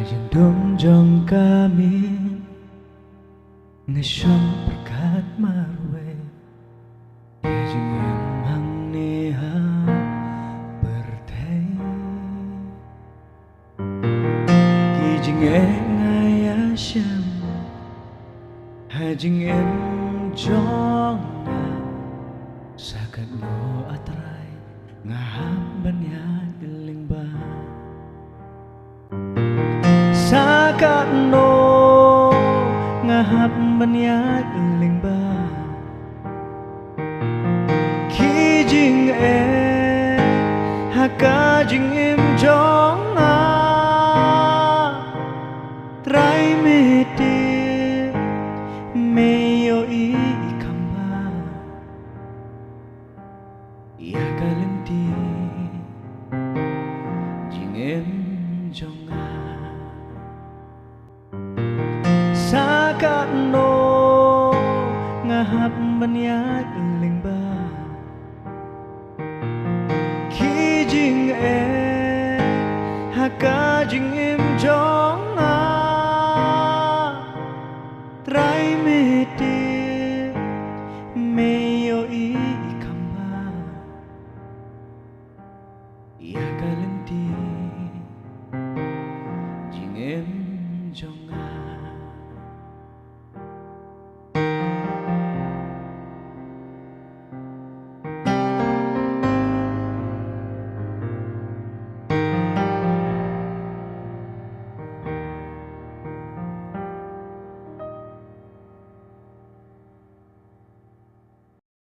Yang dong jong kami Ngesyong berkat marwe Yang emang neha bertei Kijing ngaya syam Hajing em jong na Sakat no atray Ngaham banyan iling ba Sakat no ngahap banyag ling ba Kijing hakajing im jong Try mete meyo ikamba Ya kalenti jing im jong Sakat no ngahap banyag ling ba Kijing hakajing im jong Try mete meyo ikamba Ya kalenti jing im jong